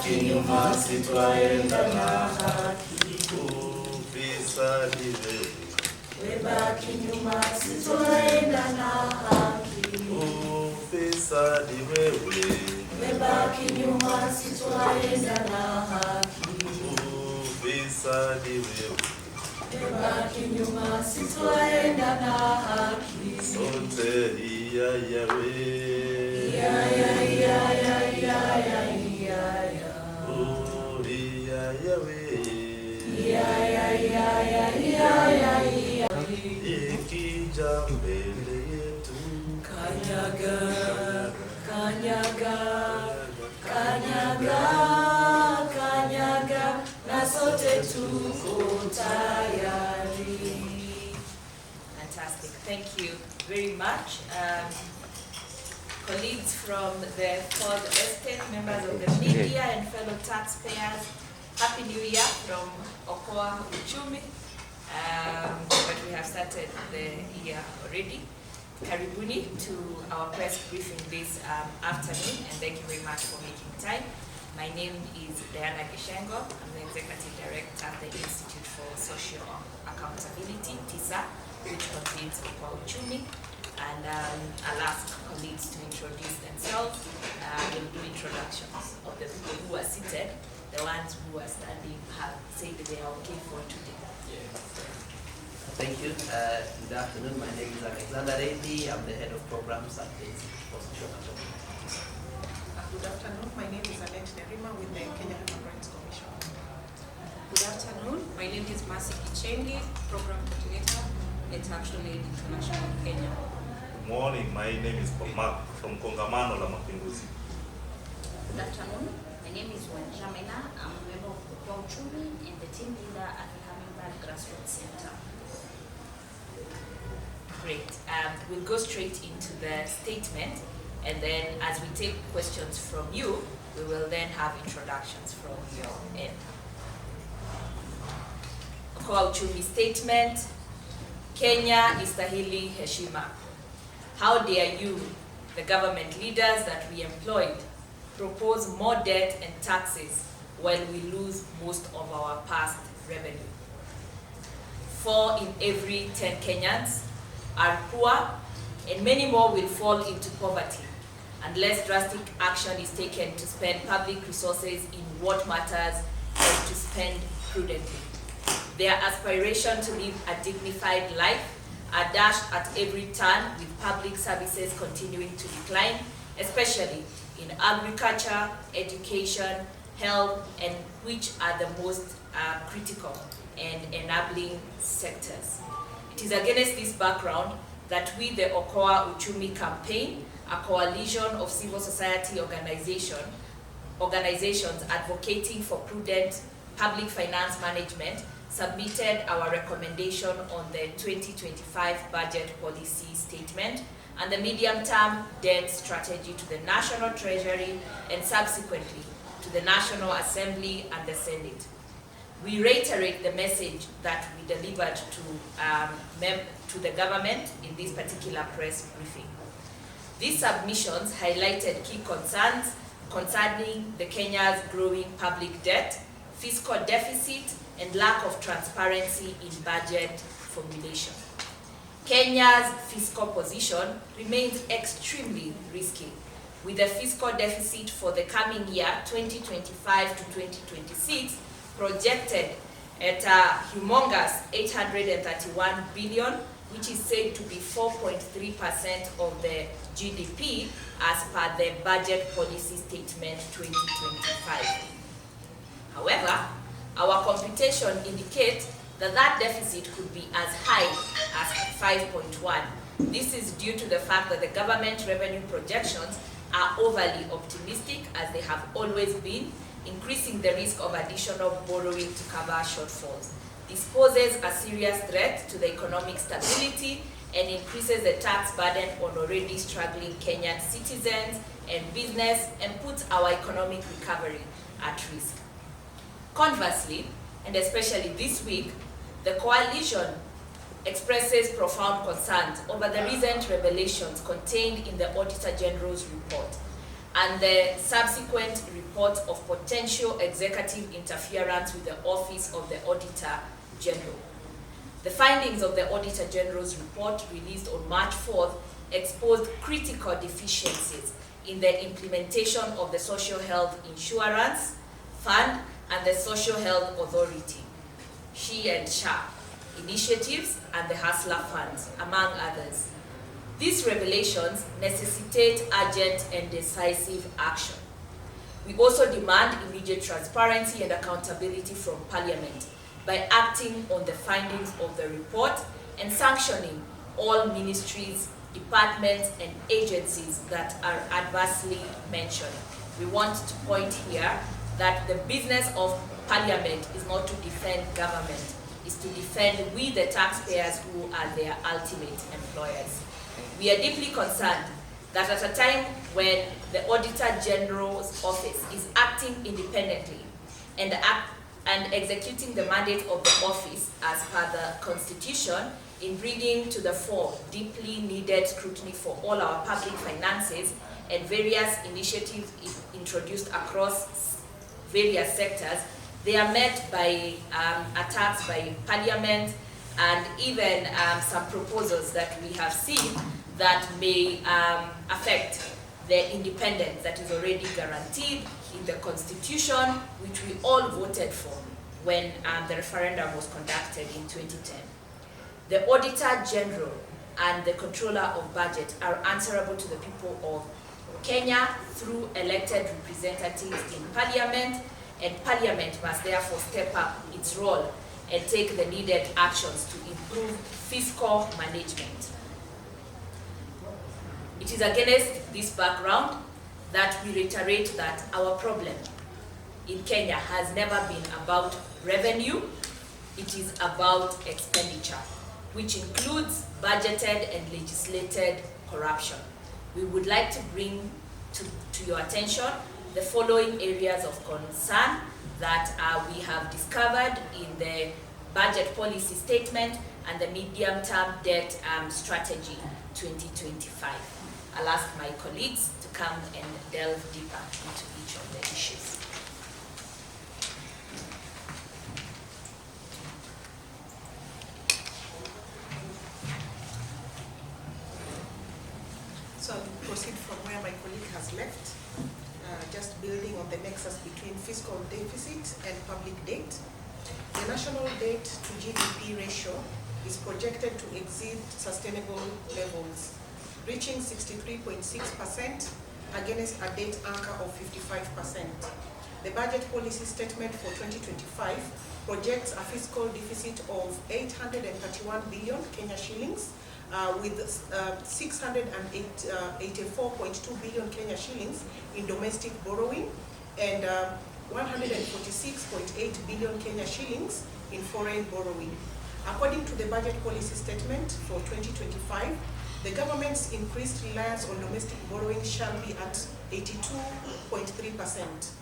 kinyuma sitwaenda na haki. Ufisadi wewe, webaki nyuma sitwaenda na haki. ufisadi wewe, webaki nyuma sitwaenda na haki. ufisadi wewe, webaki nyuma sitwaenda na haki. sote iya yawe, Ya ya ya ya ya ya ya ya. oh iya yawe, Ya ya ya ya ya ya ya. ikija mbele yetu, Kanyaga, kanyaga, kanyaga, kanyaga, na sote tuko tayari. Fantastic. Thank you very much. Colleagues from the Third Estate, members of the media and fellow taxpayers, Happy New Year from Okoa Uchumi. But we have started the year already. Karibuni to our press briefing this afternoon, and thank you very much for making time. My name is Diana Gishengo. I'm the Executive Director at the Institute for Social Accountability, TISA, which contains Okoa Uchumi. And I'll ask colleagues to introduce themselves. We'll do introductions of the people who are seated. The ones who are standing have said that they are okay for today. Thank you. Good afternoon. My name is Alexander Reddy. I'm the head of programs at the Institute for Social Accountability. Good afternoon. My name is Annette Nerima with the Kenya Human Rights Commission. Good afternoon. My name is Mercy Kichengi, Program Coordinator at Action Aid International Kenya. Good morning, my name is Mark from Kongamano la Mapinduzi. Good afternoon. My name is Wanjamena. I'm a member of Okoa Uchumi and the team leader at the Hummingbird Grassroots Center. Great. We'll go straight into the statement, and then as we take questions from you, we will then have introductions from your end. Okoa Uchumi statement. Kenya Istahili Heshima. How dare you, the government leaders that we employed, propose more debt and taxes while we lose most of our past revenue? 4 in every 10 Kenyans are poor, and many more will fall into poverty unless drastic action is taken to spend public resources in what matters and to spend prudently. Their aspiration to live a dignified life are dashed at every turn, with public services continuing to decline, especially in agriculture, education, health, and which are the most critical and enabling sectors. It is against this background that we, the Okoa Uchumi campaign, a coalition of civil society organizations advocating for prudent public finance management, submitted our recommendation on the 2025 budget policy statement and the medium-term debt strategy to the National Treasury and subsequently to the National Assembly and the Senate. We reiterate the message that we delivered to the government in this particular press briefing. These submissions highlighted key concerns concerning the Kenya's growing public debt, fiscal deficit, and lack of transparency in budget formulation. Kenya's fiscal position remains extremely risky, with a fiscal deficit for the coming year 2025 to 2026 projected at a humongous 831 billion, which is said to be 4.3% of the GDP as per the budget policy statement 2025. However, our computation indicates that that deficit could be as high as 5.1. This is due to the fact that the government revenue projections are overly optimistic, as they have always been, increasing the risk of additional borrowing to cover shortfalls. This poses a serious threat to the economic stability and increases the tax burden on already struggling Kenyan citizens and business, and puts our economic recovery at risk. Conversely, and especially this week, the coalition expresses profound concerns over the recent revelations contained in the Auditor General's report, and the subsequent report of potential executive interference with the Office of the Auditor General. The findings of the Auditor General's report, released on March 4th, exposed critical deficiencies in the implementation of the Social Health Insurance Fund and the Social Health Authority, She and SHA initiatives, and the Hustler Funds, among others. These revelations necessitate urgent and decisive action. We also demand immediate transparency and accountability from Parliament by acting on the findings of the report and sanctioning all ministries, departments, and agencies that are adversely mentioned. We want to point here that the business of Parliament is not to defend government, is to defend we the taxpayers who are their ultimate employers. We are deeply concerned that at a time when the Auditor General's office is acting independently and executing the mandate of the office as per the Constitution in bringing to the fore deeply needed scrutiny for all our public finances and various initiatives introduced across various sectors, they are met by attacks by Parliament and even some proposals that we have seen that may affect the independence that is already guaranteed in the Constitution, which we all voted for when the referendum was conducted in 2010. The Auditor General and the Controller of Budget are answerable to the people of Kenya through elected representatives in Parliament, and Parliament must therefore step up its role and take the needed actions to improve fiscal management. It is against this background that we reiterate that our problem in Kenya has never been about revenue, it is about expenditure, which includes budgeted and legislated corruption. We would like to bring to your attention the following areas of concern that we have discovered in the budget policy statement and the medium-term debt strategy 2025. I'll ask my colleagues to come and delve deeper into each of the issues. So I'll proceed from where my colleague has left, just building on the nexus between fiscal deficit and public debt. The national debt to GDP ratio is projected to exceed sustainable levels, reaching 63.6% against a debt anchor of 55%. The budget policy statement for 2025 projects a fiscal deficit of 831 billion Kenya shillings, with 684.2 billion Kenya shillings in domestic borrowing and 146.8 billion Kenya shillings in foreign borrowing. According to the budget policy statement for 2025, the government's increased reliance on domestic borrowing shall be at 82.3%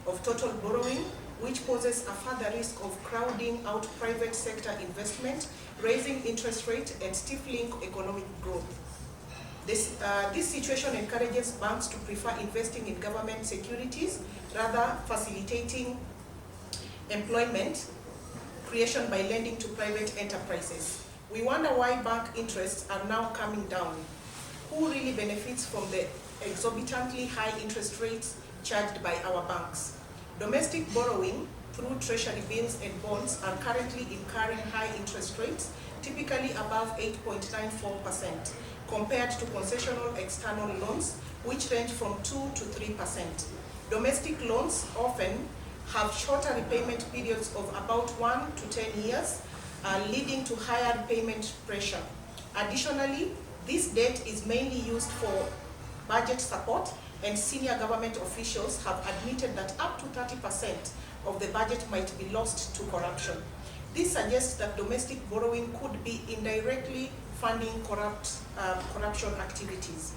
of total borrowing, which poses a further risk of crowding out private sector investment, raising interest rate, and stifling economic growth. This situation encourages banks to prefer investing in government securities, rather facilitating employment creation by lending to private enterprises. We wonder why bank interests are now coming down. Who really benefits from the exorbitantly high interest rates charged by our banks? Domestic borrowing through treasury bills and bonds are currently incurring high interest rates, typically above 8.94%, compared to concessional external loans, which range from 2 to 3%. Domestic loans often have shorter repayment periods of about 1 to 10 years, leading to higher repayment pressure. Additionally, this debt is mainly used for budget support, and senior government officials have admitted that up to 30% of the budget might be lost to corruption. This suggests that domestic borrowing could be indirectly funding corruption activities.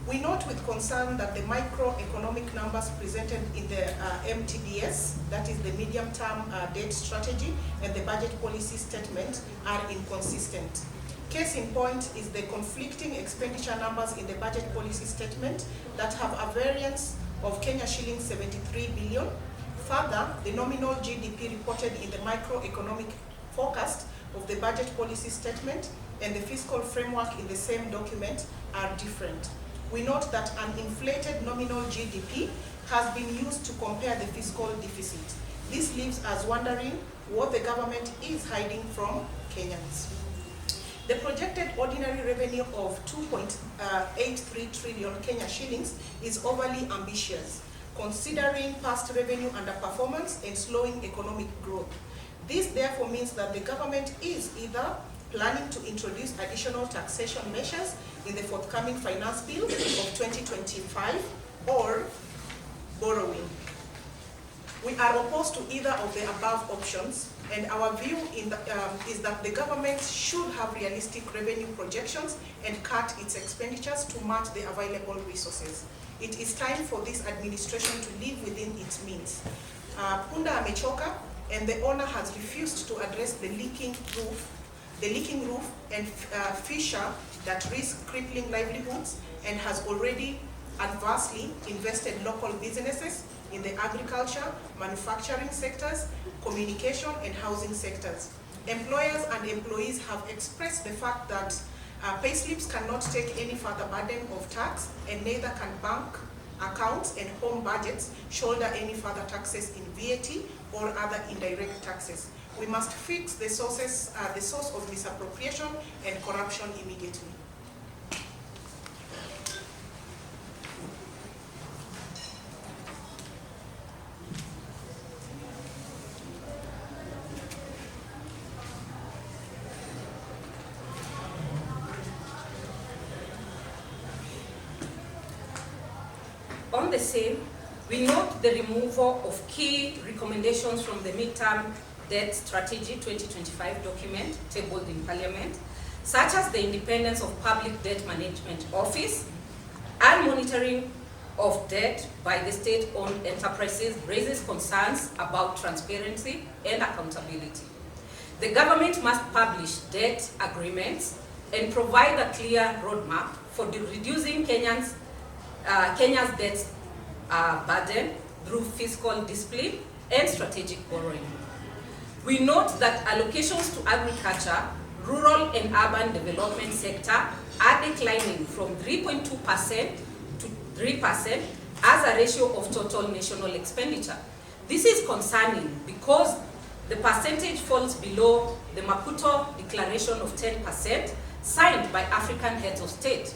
We note with concern that the microeconomic numbers presented in the MTDS, that is the medium-term debt strategy, and the budget policy statement are inconsistent. Case in point is the conflicting expenditure numbers in the budget policy statement that have a variance of Kenya shillings 73 billion. Further, the nominal GDP reported in the microeconomic forecast of the budget policy statement and the fiscal framework in the same document are different. We note that an inflated nominal GDP has been used to compare the fiscal deficit. This leaves us wondering what the government is hiding from Kenyans. The projected ordinary revenue of 2.83 trillion Kenya shillings is overly ambitious, considering past revenue underperformance and slowing economic growth. This therefore means that the government is either planning to introduce additional taxation measures in the forthcoming finance bill of 2025 or borrowing. We are opposed to either of the above options, and our view is that the government should have realistic revenue projections and cut its expenditures to match the available resources. It is time for this administration to live within its means. Punda amechoka, and the owner has refused to address the leaking roof and fissure that risk crippling livelihoods, and has already adversely invested local businesses in the agriculture, manufacturing sectors, communication and housing sectors. Employers and employees have expressed the fact that payslips cannot take any further burden of tax, and neither can bank accounts and home budgets shoulder any further taxes in VAT or other indirect taxes. We must fix the source of misappropriation and corruption immediately. On the same, we note the removal of key recommendations from the midterm debt strategy 2025 document tabled in Parliament, such as the independence of Public Debt Management Office and monitoring of debt by the state-owned enterprises raises concerns about transparency and accountability. The government must publish debt agreements and provide a clear roadmap for reducing Kenya's debt burden through fiscal discipline and strategic borrowing. We note that allocations to agriculture, rural and urban development sector are declining from 3.2% to 3% as a ratio of total national expenditure. This is concerning because the percentage falls below the Maputo Declaration of 10% signed by African heads of state.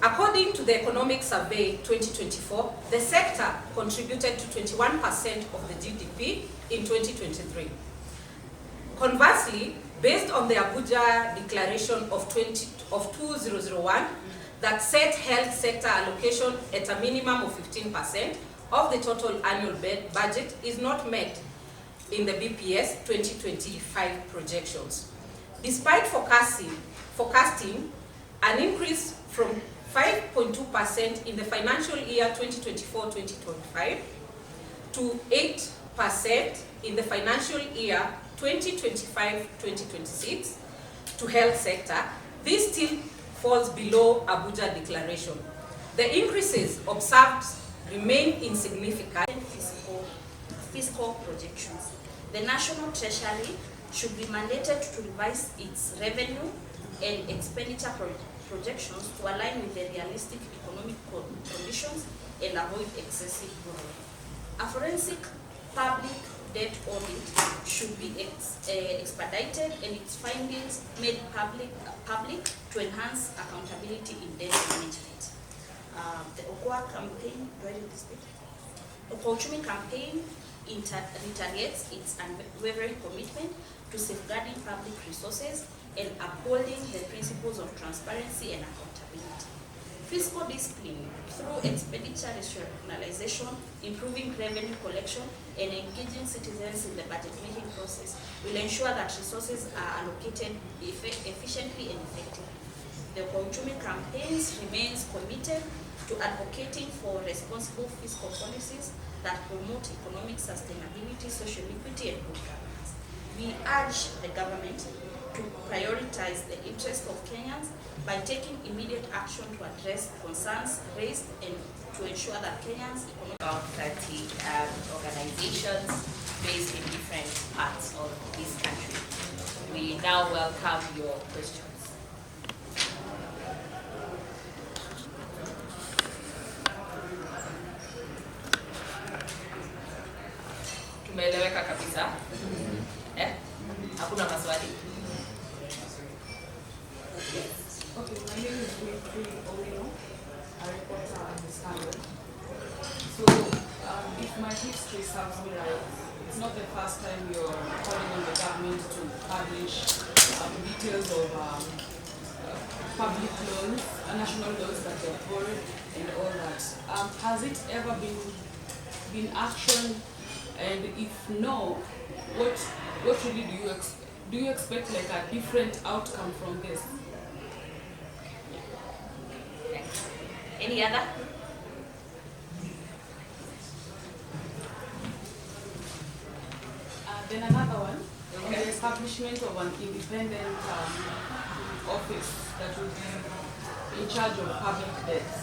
According to the Economic Survey 2024, the sector contributed to 21% of the GDP in 2023. Conversely, based on the Abuja Declaration of 2001 that set health sector allocation at a minimum of 15% of the total annual budget is not met in the BPS 2025 projections. Despite forecasting an increase from 5.2% in the financial year 2024-2025 to 8% in the financial year 2025-2026 to health sector, this still falls below Abuja Declaration. The increases observed remain insignificant. Fiscal projections. The National Treasury should be mandated to revise its revenue and expenditure projections to align with the realistic economic conditions and avoid excessive borrowing. A forensic public debt audit should be expedited and its findings made public to enhance accountability in debt management. The Okoa campaign, Okoa Uchumi campaign reiterates its unwavering commitment to safeguarding public resources and upholding the principles of transparency and accountability. Fiscal discipline through expenditure rationalization, improving revenue collection, and engaging citizens in the budget-making process will ensure that resources are allocated efficiently and effectively. The Okoa Uchumi campaigns remains committed to advocating for responsible fiscal policies that promote economic sustainability, social equity, and good governance. We urge the government to prioritize the interest of Kenyans by taking immediate action to address concerns raised and to ensure that Kenyans about 30 organizations based in different parts of this country. We now welcome your questions. Tumeeleweka kabisa? Hakuna maswali? Okay, my name is Okoa, a reporter at the Standard. So, if my history serves me right, it's not the first time you're calling on the government to publish details of public loans, national loans that they've borrowed and all that. Has it ever been actioned? And if no, what really do you expect, like a different outcome from this? Any other? Then another one, on the establishment of an independent office that will be in charge of public debts.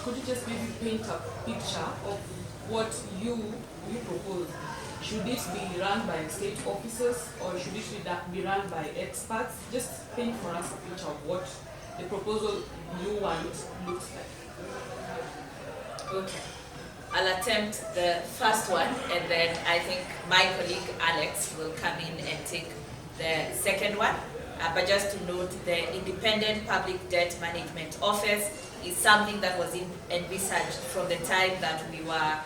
Could you just maybe paint a picture of what you propose? Should it be run by state officers or should it be run by experts? Just paint for us a picture of what the proposal you want looks like. Okay. I'll attempt the first one and then I think my colleague Alex will come in and take the second one. But just to note, the Independent Public Debt Management Office is something that was envisaged from the time that we were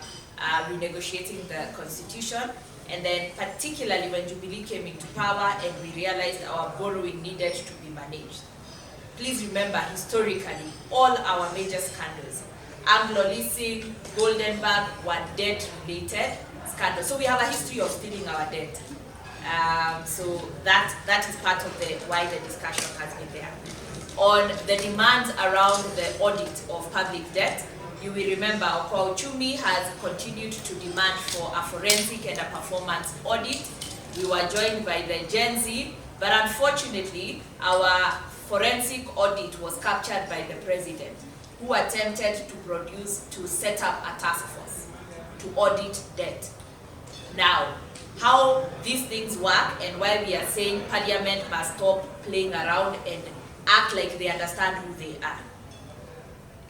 renegotiating the constitution, and then particularly when Jubilee came into power and we realized our borrowing needed to be managed. Please remember, historically, all our major scandals, Anglo Leasing, Goldenberg, were debt-related scandals. So we have a history of stealing our debt. So that is part of why the discussion has been there. On the demands around the audit of public debt, you will remember Okoa Uchumi has continued to demand for a forensic and a performance audit. We were joined by the Gen Z, but unfortunately, our forensic audit was captured by the president, who attempted to set up a task force to audit debt. Now, how these things work and why we are saying Parliament must stop playing around and act like they understand who they are.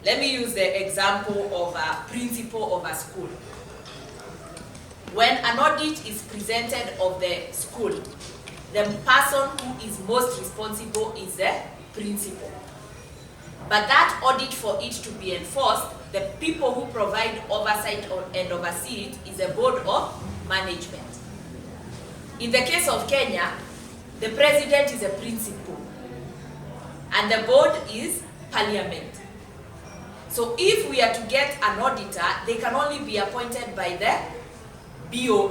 Let me use the example of a principal of a school. When an audit is presented of the school, the person who is most responsible is the principal. But that audit, for it to be enforced, the people who provide oversight and oversee it is the board of management. In the case of Kenya, the president is a principal and the board is parliament. So if we are to get an auditor, they can only be appointed by the BOM,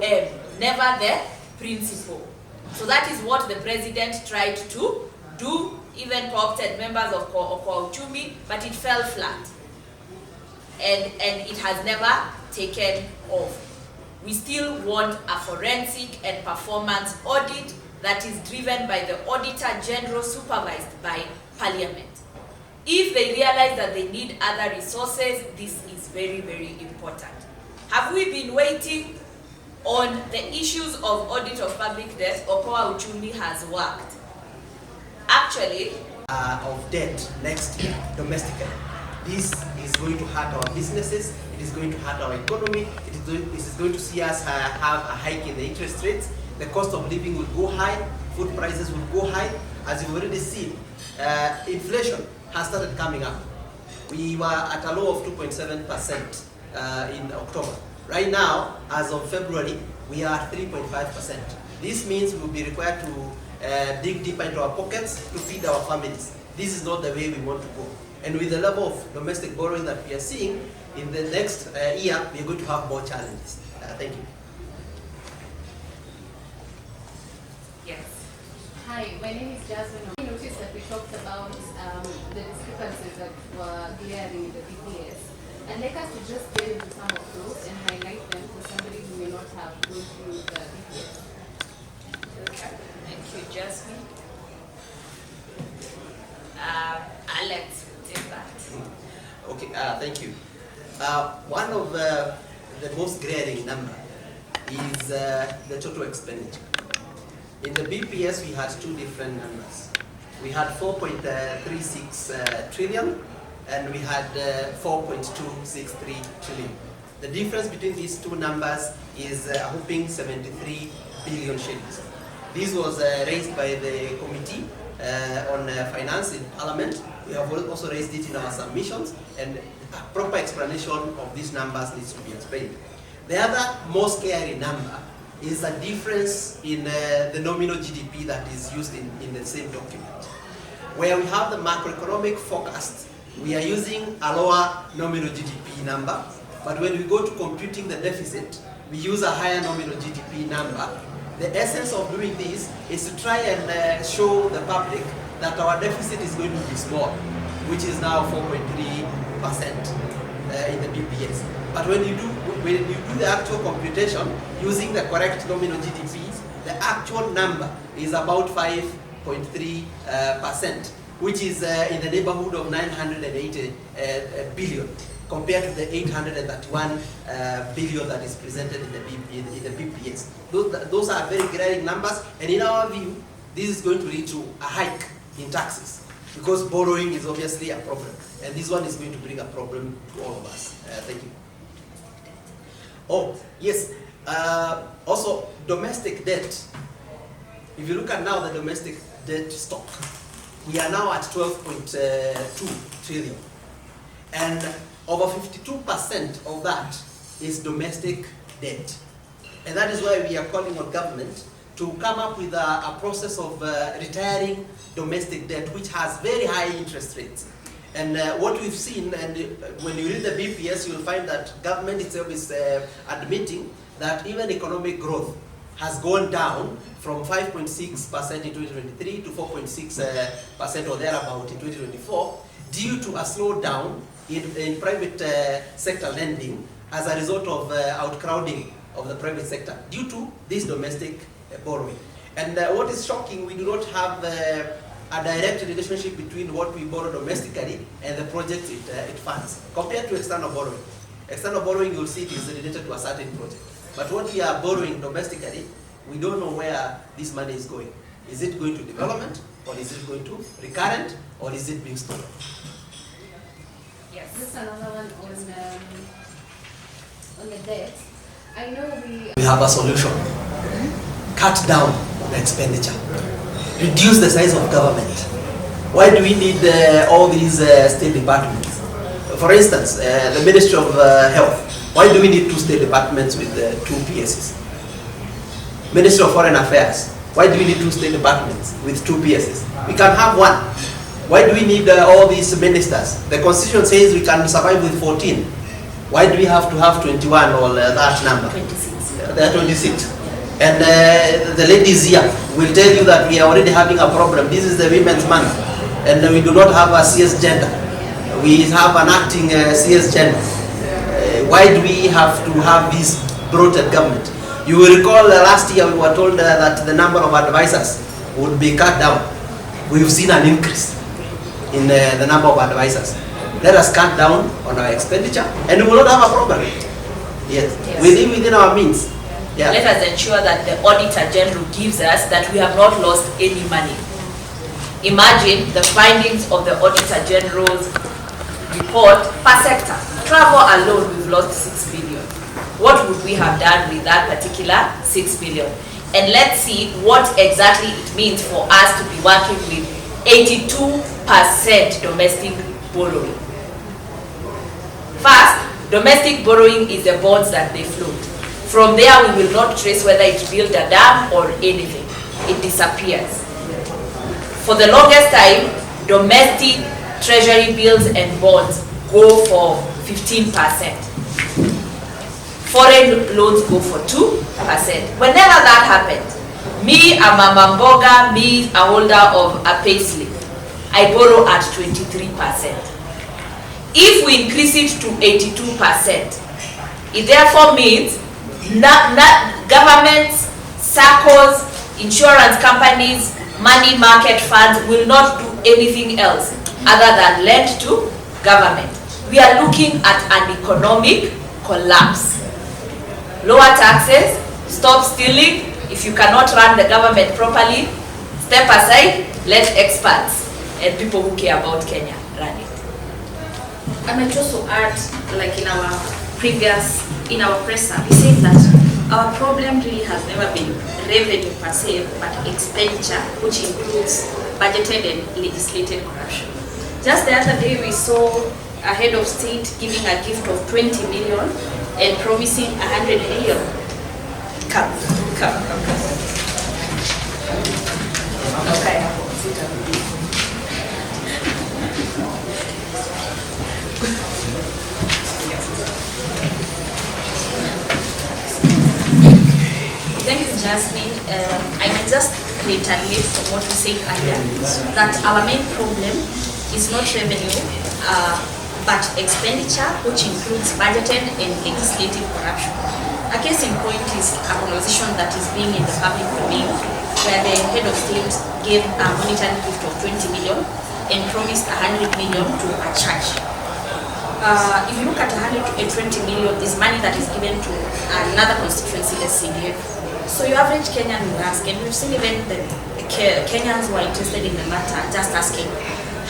never the principal. So that is what the president tried to do, even co-opted members of Okoa Uchumi, but it fell flat. And it has never taken off. We still want a forensic and performance audit that is driven by the Auditor General, supervised by Parliament. If they realize that they need other resources, this is very, very important. Have we been waiting on the issues of audit of public debt? Okoa Uchumi has worked. Actually, of debt next year domestically. This is going to hurt our businesses, it is going to hurt our economy, this is going to see us have a hike in the interest rates, the cost of living will go high, food prices will go high. As you've already seen, inflation has started coming up. We were at a low of 2.7% in October. Right now, as of February, we are 3.5%. This means we will be required to dig deeper into our pockets to feed our families. This is not the way we want to go. And with the level of domestic borrowing that we are seeing, in the next year, we are going to have more challenges. Thank you. yes. Hi, my name is Jasmine. I noticed that we talked about the discrepancies that were glaring in the BPS. I'd like us to just get into some of those and highlight them for somebody who may not have gone through the BPS. Okay. Thank you, Jasmine. Alex, take that. Okay, thank you. One of the most glaring number is the total expenditure. In the BPS, we had two different numbers. We had 4.36 trillion, and we had 4.263 trillion. The difference between these two numbers is a whopping 73 billion shillings. This was raised by the Committee on Finance in Parliament. We have also raised it in our submissions, and a proper explanation of these numbers needs to be explained. The other most scary number is a difference in the nominal GDP that is used in the same document. Where we have the macroeconomic forecast, we are using a lower nominal GDP number, but when we go to computing the deficit, we use a higher nominal GDP number. The essence of doing this is to try and show the public that our deficit is going to be small, which is now 4.3% in the BPS. But when you do the actual computation using the correct nominal GDP, the actual number is about 5.3%, which is in the neighborhood of 980 billion, compared to the 831 billion that is presented in the BPS. Those are very glaring numbers, and in our view, this is going to lead to a hike in taxes, because borrowing is obviously a problem, and this one is going to bring a problem to all of us. Thank you. Oh, yes. Also, domestic debt. If you look at now the domestic debt stock, we are now at 12.2 trillion. And over 52% of that is domestic debt. And that is why we are calling on government to come up with a process of retiring domestic debt, which has very high interest rates. And what we've seen, and when you read the BPS, you'll find that government itself is admitting that even economic growth has gone down from 5.6% in 2023 to 4.6% or thereabout in 2024, due to a slowdown in private sector lending as a result of outcrowding of the private sector due to this domestic borrowing. And what is shocking, we do not have a direct relationship between what we borrow domestically and the projects it funds, compared to external borrowing. External borrowing, you'll see it is related to a certain project. But what we are borrowing domestically, we don't know where this money is going. Is it going to development, or is it going to recurrent, or is it being stolen? Yes. Just another one on the debt. I know we have a solution. Cut down the expenditure. Reduce the size of government. Why do we need all these state departments? For instance, the Ministry of Health. Why do we need 2 state departments with 2 PSs? Ministry of Foreign Affairs. Why do we need 2 state departments with 2 PSs? We can have 1. Why do we need all these ministers? The Constitution says we can survive with 14. Why do we have to have 21 or that number? 26. There are 26. And the ladies here will tell you that we are already having a problem. This is the Women's Month, and we do not have a CS gender. We have an acting CS gender. Why do we have to have this bloated government? You will recall last year we were told that the number of advisors would be cut down. We've seen an increase in the number of advisors. Let us cut down on our expenditure, and we will not have a problem. Yes. We live within our means. Yeah. Let us ensure that the Auditor General gives us that we have not lost any money. Imagine the findings of the Auditor General's report per sector. Travel alone, we've lost 6 billion. What would we have done with that particular 6 billion? And let's see what exactly it means for us to be working with 82% domestic borrowing. First, domestic borrowing is the bonds that they float. From there, we will not trace whether it built a dam or anything. It disappears. For the longest time, domestic treasury bills and bonds go for 15%. Foreign loans go for 2%. Whenever that happened, me, a mama mboga, me, a holder of a payslip, I borrow at 23%. If we increase it to 82%, it therefore means governments, SACCOs, Insurance companies, money market funds will not do anything else other than lend to government. We are looking at an economic collapse. Lower taxes, stop stealing. If you cannot run the government properly, step aside, let experts and people who care about Kenya run it. I might also add, like in our presser, we said that our problem really has never been revenue per se, but expenditure, which includes budgeted and legislated corruption. Just the other day, we saw a head of state giving a gift of 20 million and promising 100 million. Come. Okay. Thank you, Jasmine. I can just retaliate from what we said earlier, that our main problem is not revenue, but expenditure, which includes budgeted and legislative corruption. A case in point is a conversation that is being in the public domain, where the head of state gave a monetary gift of 20 million and promised 100 million to a church. If you look at 120 million, is money that is given to another constituency, the CDF. So your average Kenyan will ask, and we've seen even the Kenyans who are interested in the matter just asking,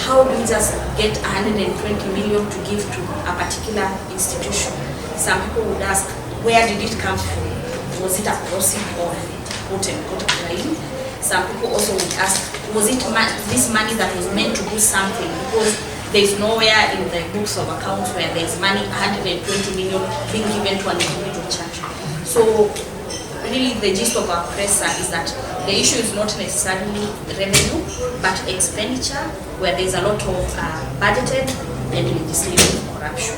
how do we just get 120 million to give to a particular institution? Some people would ask, where did it come from? Was it a crossing of quote-unquote crime? Some people also would ask, was it this money that was meant to do something? Because there is nowhere in the books of accounts where there is money, 120 million being given to an individual church. So really the gist of our presser is that the issue is not necessarily revenue, but expenditure, where there is a lot of budgeted and legislative corruption.